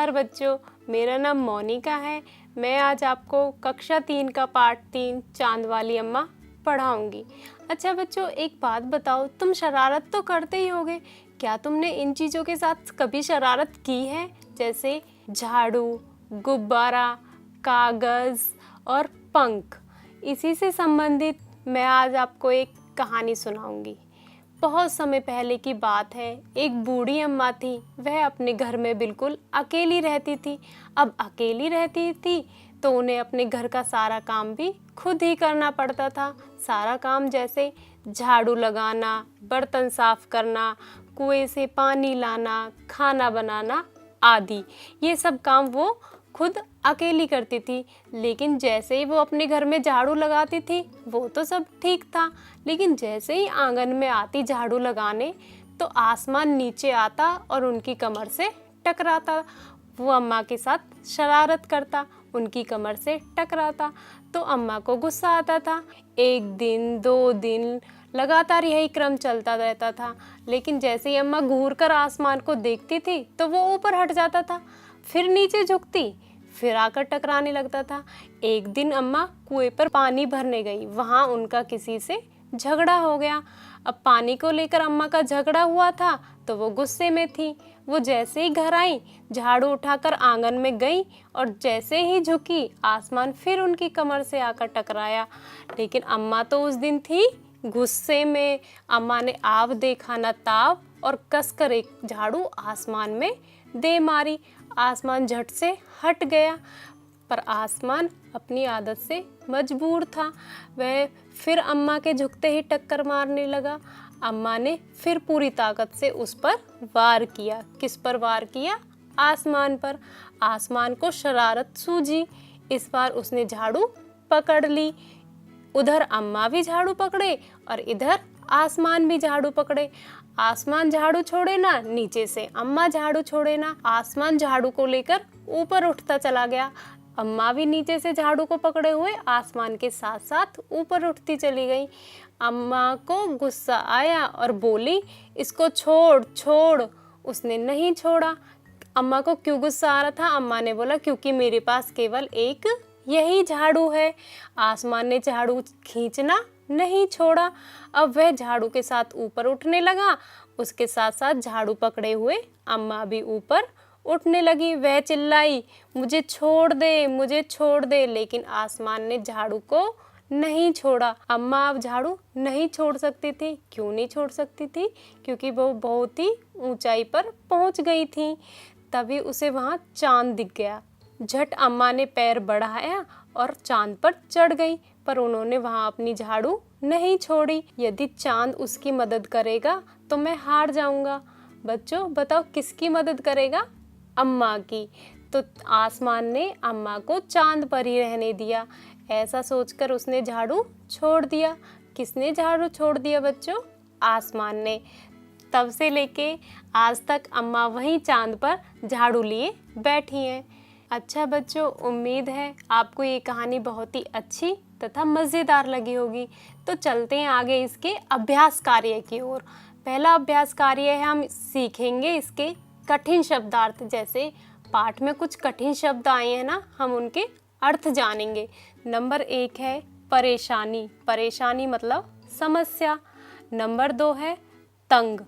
नमस्कार बच्चों, मेरा नाम मोनिका है। मैं आज आपको कक्षा 3 का पाठ 3 चांद वाली अम्मा पढ़ाऊंगी। अच्छा बच्चों, एक बात बताओ, तुम शरारत तो करते ही होगे। क्या तुमने इन चीज़ों के साथ कभी शरारत की है? जैसे झाड़ू, गुब्बारा, कागज़ और पंख। इसी से संबंधित मैं आज आपको एक कहानी सुनाऊंगी। बहुत समय पहले की बात है। एक बूढ़ी अम्मा थी। वह अपने घर में बिल्कुल अकेली रहती थी। अब अकेली रहती थी तो उन्हें अपने घर का सारा काम भी खुद ही करना पड़ता था। सारा काम जैसे झाड़ू लगाना, बर्तन साफ करना, कुएं से पानी लाना, खाना बनाना आदि। ये सब काम वो खुद अकेली करती थी। लेकिन जैसे ही वो अपने घर में झाड़ू लगाती थी वो तो सब ठीक था, लेकिन जैसे ही आंगन में आती झाड़ू लगाने तो आसमान नीचे आता और उनकी कमर से टकराता। वो अम्मा के साथ शरारत करता, उनकी कमर से टकराता तो अम्मा को गुस्सा आता था। एक दिन, 2 दिन लगातार यही क्रम चलता रहता था। लेकिन जैसे ही अम्मा घूर कर आसमान को देखती थी तो वो ऊपर हट जाता था, फिर नीचे झुकती, फिर आकर टकराने लगता था। एक दिन अम्मा कुएं पर पानी भरने गई। वहाँ उनका किसी से झगड़ा हो गया। अब पानी को लेकर अम्मा का झगड़ा हुआ था तो वो गुस्से में थी। वो जैसे ही घर आई, झाड़ू उठाकर आंगन में गई और जैसे ही झुकी, आसमान फिर उनकी कमर से आकर टकराया। लेकिन अम्मा तो उस दिन थी गुस्से में। अम्मा ने आव देखा न ताव और कसकर एक झाड़ू आसमान में दे मारी। आसमान झट से हट गया, पर आसमान अपनी आदत से मजबूर था। वह फिर अम्मा के झुकते ही टक्कर मारने लगा। अम्मा ने फिर पूरी ताकत से उस पर वार किया। किस पर वार किया? आसमान पर। आसमान को शरारत सूझी। इस बार उसने झाड़ू पकड़ ली। उधर अम्मा भी झाड़ू पकड़े और इधर आसमान भी झाड़ू पकड़े। आसमान झाड़ू छोड़े ना, नीचे से अम्मा झाड़ू छोड़े ना। आसमान झाड़ू को लेकर ऊपर उठता चला गया। अम्मा भी नीचे से झाड़ू को पकड़े हुए आसमान के साथ साथ ऊपर उठती चली गई। अम्मा को गुस्सा आया और बोली, इसको छोड़ छोड़। उसने नहीं छोड़ा। अम्मा को क्यों गुस्सा आ रहा था? अम्मा ने बोला, क्योंकि मेरे पास केवल एक यही झाड़ू है। आसमान ने झाड़ू खींचना नहीं छोड़ा। अब वह झाड़ू के साथ ऊपर उठने लगा। उसके साथ साथ झाड़ू पकड़े हुए अम्मा भी ऊपर उठने लगी। वह चिल्लाई, मुझे छोड़ दे, मुझे छोड़ दे। लेकिन आसमान ने झाड़ू को नहीं छोड़ा। अम्मा अब झाड़ू नहीं छोड़ सकती थी। क्यों नहीं छोड़ सकती थी? क्योंकि वो बहुत ही ऊंचाई पर पहुंच गई थी। तभी उसे वहां चांद दिख गया। झट अम्मा ने पैर बढ़ाया और चांद पर चढ़ गई, पर उन्होंने वहां अपनी झाड़ू नहीं छोड़ी। यदि चांद उसकी मदद करेगा तो मैं हार जाऊंगा। बच्चों बताओ, किसकी मदद करेगा? अम्मा की। तो आसमान ने अम्मा को चांद पर ही रहने दिया। ऐसा सोचकर उसने झाड़ू छोड़ दिया। किसने झाड़ू छोड़ दिया बच्चों? आसमान ने। तब से लेके आज तक अम्मा वहीं चांद पर झाड़ू लिए बैठी हैं। अच्छा बच्चों, उम्मीद है आपको ये कहानी बहुत ही अच्छी तथा मज़ेदार लगी होगी। तो चलते हैं आगे इसके अभ्यास कार्य की ओर। पहला अभ्यास कार्य है, हम सीखेंगे इसके कठिन शब्दार्थ। जैसे पाठ में कुछ कठिन शब्द आए हैं ना, हम उनके अर्थ जानेंगे। नंबर 1 है परेशानी। परेशानी मतलब समस्या। नंबर 2 है तंग।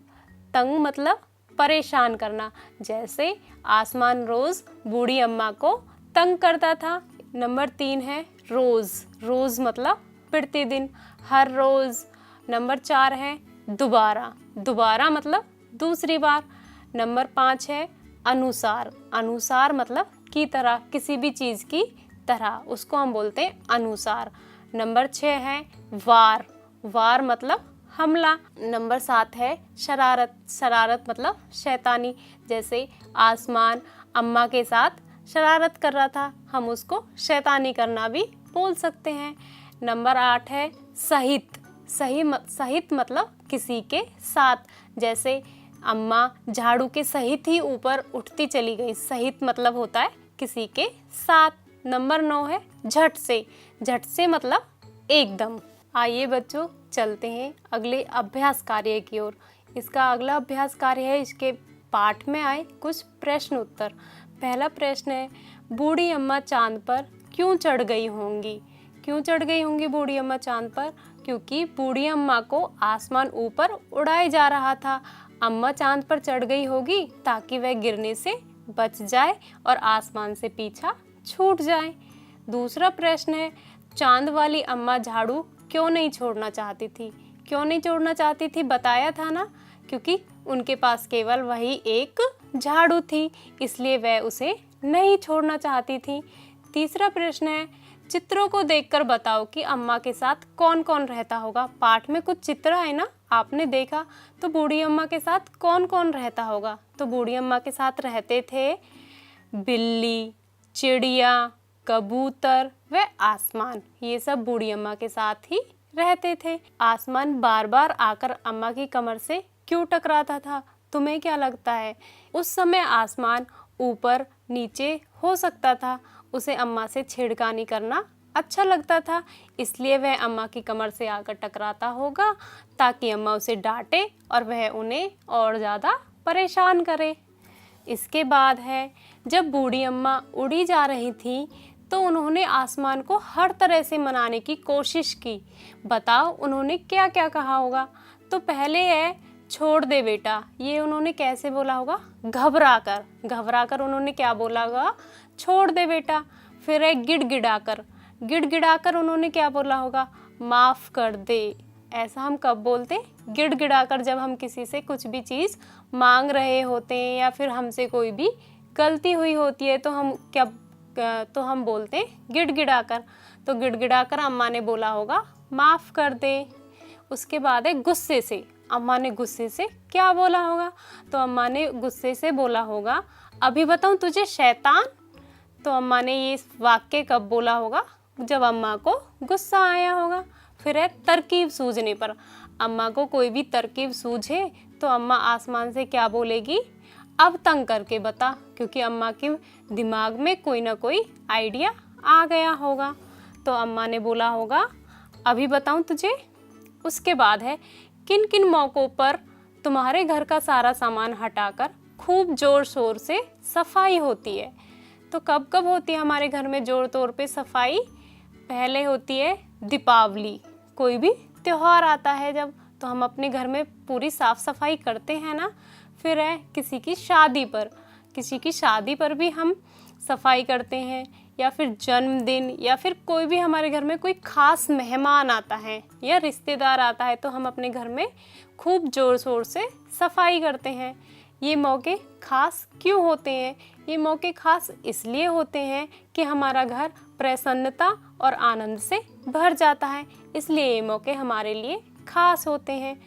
तंग मतलब परेशान करना। जैसे आसमान रोज बूढ़ी अम्मा को तंग करता था। नंबर 3 है रोज। रोज मतलब प्रतिदिन, हर रोज। नंबर 4 है दोबारा। दोबारा मतलब दूसरी बार। नंबर 5 है अनुसार। अनुसार मतलब की तरह, किसी भी चीज की तरह, उसको हम बोलते हैं अनुसार। नंबर 6 है वार। वार मतलब हमला। नंबर 7 है शरारत। शरारत मतलब शैतानी। जैसे आसमान अम्मा के साथ शरारत कर रहा था, हम उसको शैतानी करना भी बोल सकते हैं। नंबर 8 है सहित। सहित मतलब किसी के साथ। जैसे अम्मा झाड़ू के सहित ही ऊपर उठती चली गई। सहित मतलब होता है किसी के साथ। नंबर 9 है झट से। झट से मतलब एकदम। आइए बच्चों, चलते हैं अगले अभ्यास कार्य की ओर। इसका अगला अभ्यास कार्य है, इसके पाठ में आए कुछ प्रश्न उत्तर। पहला प्रश्न है, बूढ़ी अम्मा चांद पर क्यों चढ़ गई होंगी? क्यों चढ़ गई होंगी बूढ़ी अम्मा चांद पर? क्योंकि बूढ़ी अम्मा को आसमान ऊपर उड़ाया जा रहा था। अम्मा चांद पर चढ़ गई होगी ताकि वह गिरने से बच जाए और आसमान से पीछा छूट जाए। दूसरा प्रश्न है, चांद वाली अम्मा झाड़ू क्यों नहीं छोड़ना चाहती थी? क्यों नहीं छोड़ना चाहती थी? बताया था ना, क्योंकि उनके पास केवल वही एक झाड़ू थी, इसलिए वह उसे नहीं छोड़ना चाहती थी। तीसरा प्रश्न है, चित्रों को देखकर बताओ कि अम्मा के साथ कौन कौन रहता होगा। पाठ में कुछ चित्र है ना, आपने देखा, तो बूढ़ी अम्मा के साथ कौन कौन रहता होगा? तो बूढ़ी अम्मा के साथ रहते थे बिल्ली, चिड़िया, कबूतर व आसमान। ये सब बूढ़ी अम्मा के साथ ही रहते थे। आसमान बार बार आकर अम्मा की कमर से क्यों टकराता था? तुम्हें क्या लगता है? उस समय आसमान ऊपर नीचे हो सकता था, उसे अम्मा से छेड़खानी करना अच्छा लगता था, इसलिए वह अम्मा की कमर से आकर टकराता होगा ताकि अम्मा उसे डांटे और वह उन्हें और ज़्यादा परेशान करे। इसके बाद है, जब बूढ़ी अम्मा उड़ी जा रही थी तो उन्होंने आसमान को हर तरह से मनाने की कोशिश की। बताओ उन्होंने क्या क्या कहा होगा? तो पहले है, छोड़ दे बेटा। ये उन्होंने कैसे बोला होगा? घबरा कर उन्होंने क्या बोला होगा? छोड़ दे बेटा। फिर है गिड़गिड़ाकर उन्होंने क्या बोला होगा? माफ़ कर दे। ऐसा हम कब बोलते? गिड़गिड़ाकर, जब हम किसी से कुछ भी चीज़ मांग रहे होते हैं या फिर हमसे कोई भी गलती हुई होती है तो हम बोलते हैं गिड़गिड़ाकर। तो गिड़गिड़ाकर अम्मा ने बोला होगा माफ़ कर दे। उसके बाद है गुस्से से। अम्मा ने गुस्से से क्या बोला होगा? तो अम्मा ने गुस्से से बोला होगा, अभी बताऊं तुझे शैतान। तो अम्मा ने ये वाक्य कब बोला होगा? जब अम्मा को गुस्सा आया होगा। फिर है तरकीब सूझने पर। अम्मा को कोई भी तरकीब सूझे तो अम्मा आसमान से क्या बोलेगी? अब तंग करके बता, क्योंकि अम्मा के दिमाग में कोई ना कोई आइडिया आ गया होगा। तो अम्मा ने बोला होगा अभी बताऊं तुझे। उसके बाद है, किन किन मौक़ों पर तुम्हारे घर का सारा सामान हटाकर खूब ज़ोर शोर से सफाई होती है? तो कब कब होती है हमारे घर में ज़ोर तौर पे सफाई? पहले होती है दीपावली। कोई भी त्यौहार आता है जब, तो हम अपने घर में पूरी साफ़ सफाई करते हैं ना। फिर है किसी की शादी पर भी हम सफाई करते हैं, या फिर जन्मदिन, या फिर कोई भी हमारे घर में कोई ख़ास मेहमान आता है या रिश्तेदार आता है तो हम अपने घर में खूब ज़ोर शोर से सफाई करते हैं। ये मौके ख़ास क्यों होते हैं? ये मौके ख़ास इसलिए होते हैं कि हमारा घर प्रसन्नता और आनंद से भर जाता है, इसलिए ये मौके हमारे लिए ख़ास होते हैं।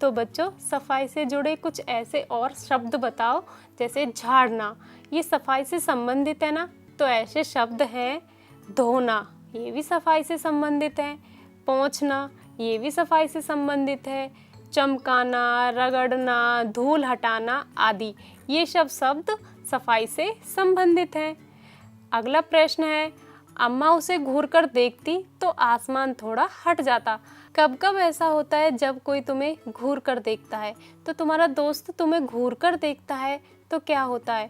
तो बच्चों, सफाई से जुड़े कुछ ऐसे और शब्द बताओ, जैसे झाड़ना, ये सफाई से संबंधित है ना। तो ऐसे शब्द हैं धोना, ये भी सफाई से संबंधित है। पोंछना, ये भी सफाई से संबंधित है। चमकाना, रगड़ना, धूल हटाना आदि, ये सब शब्द सफाई से संबंधित हैं। अगला प्रश्न है, अम्मा उसे घूर कर देखती तो आसमान थोड़ा हट जाता। कब कब ऐसा होता है जब कोई तुम्हें घूर कर देखता है? तो तुम्हारा दोस्त तुम्हें घूर कर देखता है तो क्या होता है?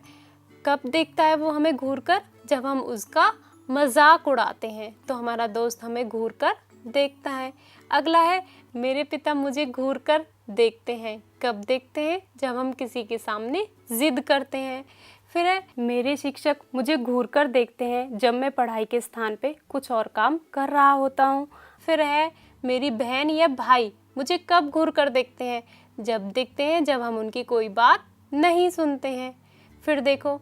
कब देखता है वो हमें घूर कर? जब हम उसका मजाक उड़ाते हैं तो हमारा दोस्त हमें घूर कर देखता है। अगला है, मेरे पिता मुझे घूर कर देखते हैं। कब देखते हैं? जब हम किसी के सामने जिद करते हैं। फिर है, मेरे शिक्षक मुझे घूर कर देखते हैं जब मैं पढ़ाई के स्थान पे कुछ और काम कर रहा होता हूँ। फिर है, मेरी बहन या भाई मुझे कब घूर कर देखते हैं? जब देखते हैं जब हम उनकी कोई बात नहीं सुनते हैं। फिर देखो,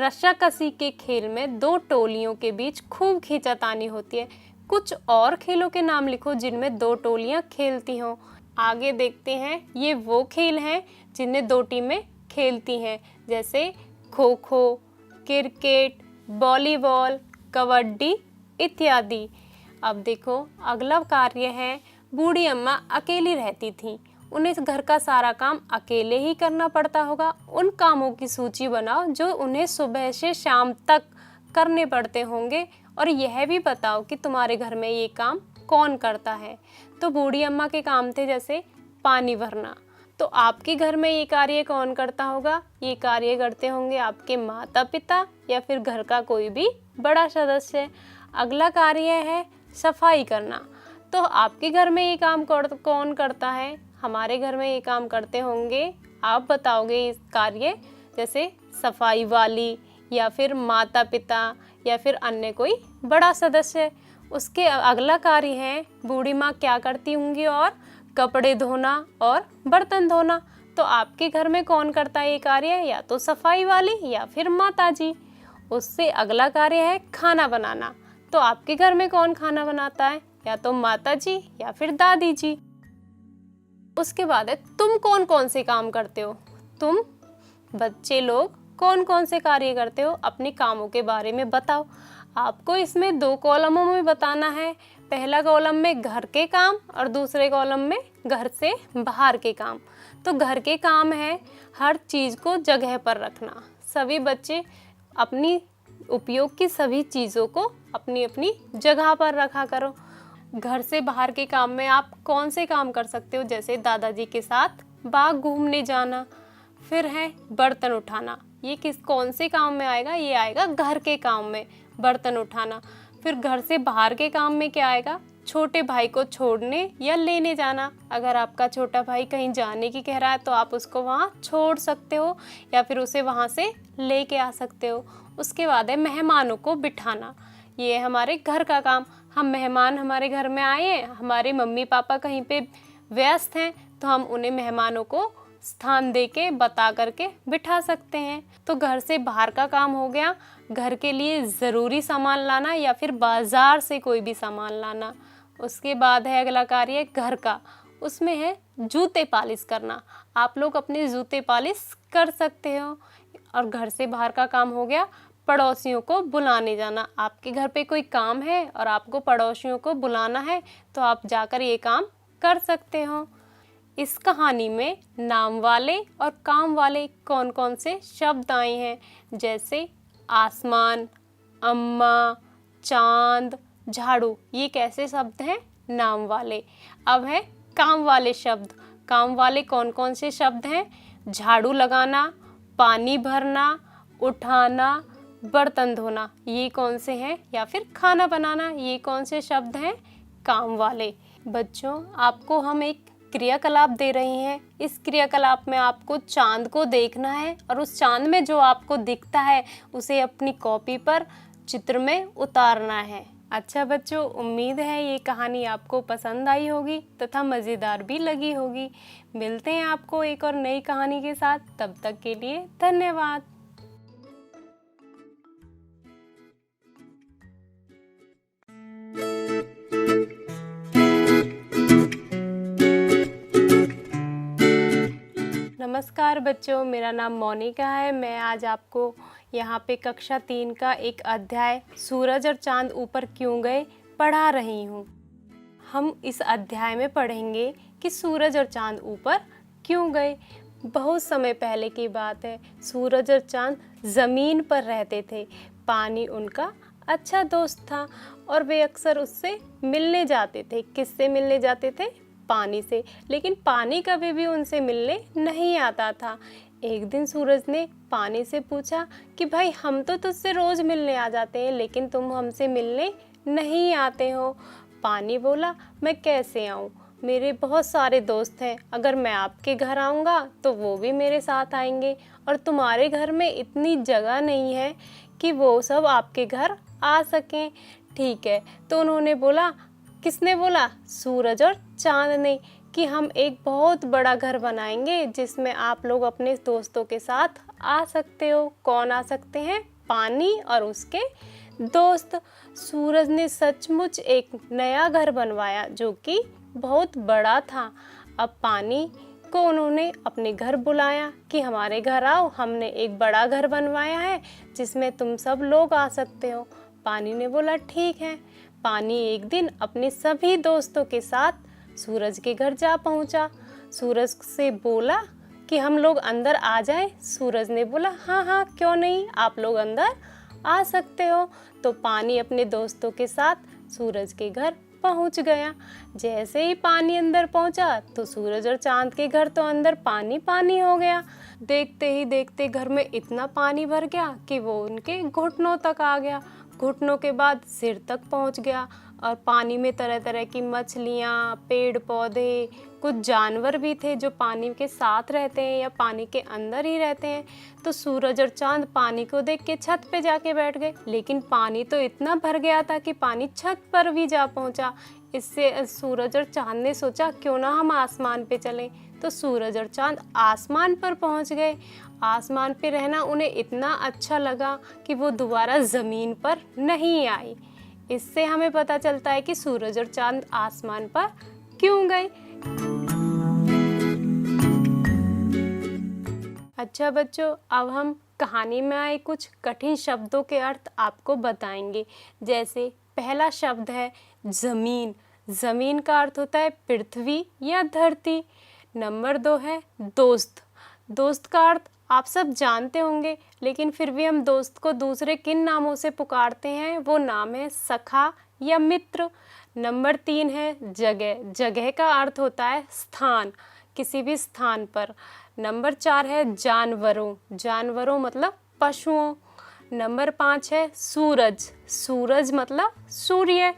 रस्साकसी के खेल में दो टोलियों के बीच खूब खींचातानी होती है। कुछ और खेलों के नाम लिखो जिनमें दो टोलियाँ खेलती हों। आगे देखते हैं, ये वो खेल हैं जिनमें दो टीमें खेलती हैं, जैसे खो खो, क्रिकेट, वॉलीबॉल, कबड्डी इत्यादि। अब देखो, अगला कार्य है, बूढ़ी अम्मा अकेली रहती थी, उन्हें घर का सारा काम अकेले ही करना पड़ता होगा। उन कामों की सूची बनाओ जो उन्हें सुबह से शाम तक करने पड़ते होंगे, और यह भी बताओ कि तुम्हारे घर में ये काम कौन करता है। तो बूढ़ी अम्मा के काम थे जैसे पानी भरना, तो आपके घर में ये कार्य कौन करता होगा? ये कार्य करते होंगे आपके माता पिता या फिर घर का कोई भी बड़ा सदस्य। अगला कार्य है सफाई करना। तो आपके घर में ये काम कौन करता है? हमारे घर में ये काम करते होंगे, आप बताओगे इस कार्य, जैसे सफाई वाली या फिर माता पिता या फिर अन्य कोई बड़ा सदस्य। उसके अगला कार्य है बूढ़ी माँ क्या करती होंगी? और कपड़े धोना और बर्तन धोना। तो आपके घर में कौन करता है ये कार्य? या तो सफाई वाली या फिर माता जी। उससे अगला कार्य है खाना बनाना। तो आपके घर में कौन खाना बनाता है? या तो माता जी या फिर दादी जी। उसके बाद है तुम कौन कौन से काम करते हो? तुम बच्चे लोग कौन कौन से कार्य करते हो? अपने कामों के बारे में बताओ। आपको इसमें 2 कॉलमों में बताना है। पहला कॉलम में घर के काम और दूसरे कॉलम में घर से बाहर के काम। तो घर के काम है हर चीज़ को जगह पर रखना। सभी बच्चे अपनी उपयोग की सभी चीज़ों को अपनी अपनी जगह पर रखा करो। घर से बाहर के काम में आप कौन से काम कर सकते हो? जैसे दादाजी के साथ बाग घूमने जाना। फिर है बर्तन उठाना। ये कौन से काम में आएगा? ये आएगा घर के काम में, बर्तन उठाना। फिर घर से बाहर के काम में क्या आएगा? छोटे भाई को छोड़ने या लेने जाना। अगर आपका छोटा भाई कहीं जाने की कह रहा है तो आप उसको वहाँ छोड़ सकते हो या फिर उसे वहाँ से लेके आ सकते हो। उसके बाद है मेहमानों को बिठाना। ये है हमारे घर का काम। हम मेहमान हमारे घर में आए हैं, हमारे मम्मी पापा कहीं पे व्यस्त हैं, तो हम उन्हें मेहमानों को स्थान दे के बता करके बिठा सकते हैं। तो घर से बाहर का काम हो गया घर के लिए ज़रूरी सामान लाना या फिर बाज़ार से कोई भी सामान लाना। उसके बाद है अगला कार्य घर का, उसमें है जूते पालिश करना। आप लोग अपने जूते पालिश कर सकते हो। और घर से बाहर का काम हो गया पड़ोसियों को बुलाने जाना। आपके घर पे कोई काम है और आपको पड़ोसियों को बुलाना है तो आप जाकर ये काम कर सकते हो। इस कहानी में नाम वाले और काम वाले कौन कौन से शब्द आए हैं? जैसे आसमान, अम्मा, चांद, झाड़ू। ये कैसे शब्द हैं? नाम वाले। अब है काम वाले शब्द। काम वाले कौन कौन से शब्द हैं? झाड़ू लगाना, पानी भरना, उठाना, बर्तन धोना। ये कौन से हैं? या फिर खाना बनाना। ये कौन से शब्द हैं? काम वाले। बच्चों, आपको हम एक क्रियाकलाप दे रही हैं। इस क्रियाकलाप में आपको चांद को देखना है और उस चांद में जो आपको दिखता है उसे अपनी कॉपी पर चित्र में उतारना है। अच्छा बच्चों, उम्मीद है ये कहानी आपको पसंद आई होगी तथा मज़ेदार भी लगी होगी। मिलते हैं आपको एक और नई कहानी के साथ। तब तक के लिए धन्यवाद। नमस्कार बच्चों, मेरा नाम मोनिका है। मैं आज आपको यहाँ पे कक्षा 3 का एक अध्याय सूरज और चांद ऊपर क्यों गए पढ़ा रही हूँ। हम इस अध्याय में पढ़ेंगे कि सूरज और चांद ऊपर क्यों गए। बहुत समय पहले की बात है। सूरज और चांद ज़मीन पर रहते थे। पानी उनका अच्छा दोस्त था और वे अक्सर उससे मिलने जाते थे। किससे मिलने जाते थे? पानी से। लेकिन पानी कभी भी उनसे मिलने नहीं आता था। एक दिन सूरज ने पानी से पूछा कि भाई, हम तो तुझसे रोज़ मिलने आ जाते हैं लेकिन तुम हमसे मिलने नहीं आते हो। पानी बोला, मैं कैसे आऊँ? मेरे बहुत सारे दोस्त हैं। अगर मैं आपके घर आऊँगा तो वो भी मेरे साथ आएंगे और तुम्हारे घर में इतनी जगह नहीं है कि वो सब आपके घर आ सकें। ठीक है। तो उन्होंने बोला, किसने बोला? सूरज और चांद ने, कि हम एक बहुत बड़ा घर बनाएंगे जिसमें आप लोग अपने दोस्तों के साथ आ सकते हो। कौन आ सकते हैं? पानी और उसके दोस्त। सूरज ने सचमुच एक नया घर बनवाया जो कि बहुत बड़ा था। अब पानी को उन्होंने अपने घर बुलाया कि हमारे घर आओ, हमने एक बड़ा घर बनवाया है जिसमें तुम सब लोग आ सकते हो। पानी ने बोला ठीक है। पानी एक दिन अपने सभी दोस्तों के साथ सूरज के घर जा पहुंचा। सूरज से बोला कि हम लोग अंदर आ जाएं। सूरज ने बोला हाँ हाँ, क्यों नहीं, आप लोग अंदर आ सकते हो। तो पानी अपने दोस्तों के साथ सूरज के घर पहुंच गया। जैसे ही पानी अंदर पहुंचा तो सूरज और चांद के घर तो अंदर पानी पानी हो गया। देखते ही देखते घर में इतना पानी भर गया कि वो उनके घुटनों तक आ गया। घुटनों के बाद सिर तक पहुंच गया और पानी में तरह तरह की मछलियाँ, पेड़ पौधे, कुछ जानवर भी थे जो पानी के साथ रहते हैं या पानी के अंदर ही रहते हैं। तो सूरज और चांद पानी को देख के छत पे जाके बैठ गए, लेकिन पानी तो इतना भर गया था कि पानी छत पर भी जा पहुंचा। इससे सूरज और चांद ने सोचा क्यों ना हम आसमान पे चलें। तो सूरज और चांद आसमान पर पहुंच गए। आसमान पे रहना उन्हें इतना अच्छा लगा कि वो दोबारा ज़मीन पर नहीं आई। इससे हमें पता चलता है कि सूरज और चांद आसमान पर क्यों गए। अच्छा बच्चों, अब हम कहानी में आए कुछ कठिन शब्दों के अर्थ आपको बताएंगे। जैसे पहला शब्द है ज़मीन। ज़मीन का अर्थ होता है पृथ्वी या धरती। नंबर 2 है दोस्त। दोस्त का अर्थ आप सब जानते होंगे, लेकिन फिर भी हम दोस्त को दूसरे किन नामों से पुकारते हैं, वो नाम है सखा या मित्र। नंबर 3 है जगह। जगह का अर्थ होता है स्थान, किसी भी स्थान पर। नंबर 4 है जानवरों। जानवरों मतलब पशुओं। नंबर 5 है सूरज। सूरज मतलब सूर्य।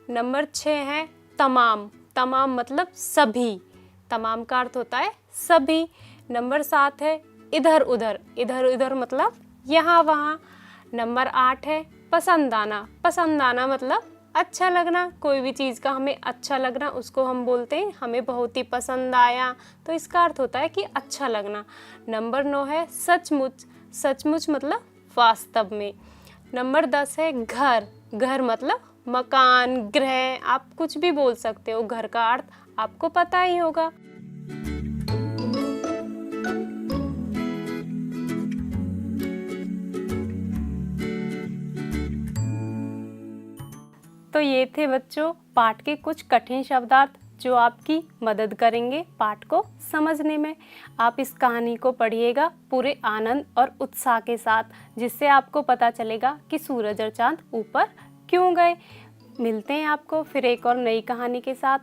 नंबर 6 है तमाम। तमाम मतलब सभी। तमाम का अर्थ होता है सभी। नंबर 7 है इधर उधर। इधर उधर मतलब यहाँ वहाँ। नंबर 8 है पसंद आना। पसंद आना मतलब अच्छा लगना। कोई भी चीज़ का हमें अच्छा लगना, उसको हम बोलते हैं हमें बहुत ही पसंद आया, तो इसका अर्थ होता है कि अच्छा लगना। नंबर 9 है सचमुच। सचमुच मतलब वास्तव में। नंबर 10 है घर। घर मतलब मकान, गृह, आप कुछ भी बोल सकते हो। घर का अर्थ आपको पता ही होगा। तो ये थे बच्चों पाठ के कुछ कठिन शब्दार्थ जो आपकी मदद करेंगे पाठ को समझने में। आप इस कहानी को पढ़िएगा पूरे आनंद और उत्साह के साथ, जिससे आपको पता चलेगा कि सूरज और चांद ऊपर क्यों गए। मिलते हैं आपको फिर एक और नई कहानी के साथ।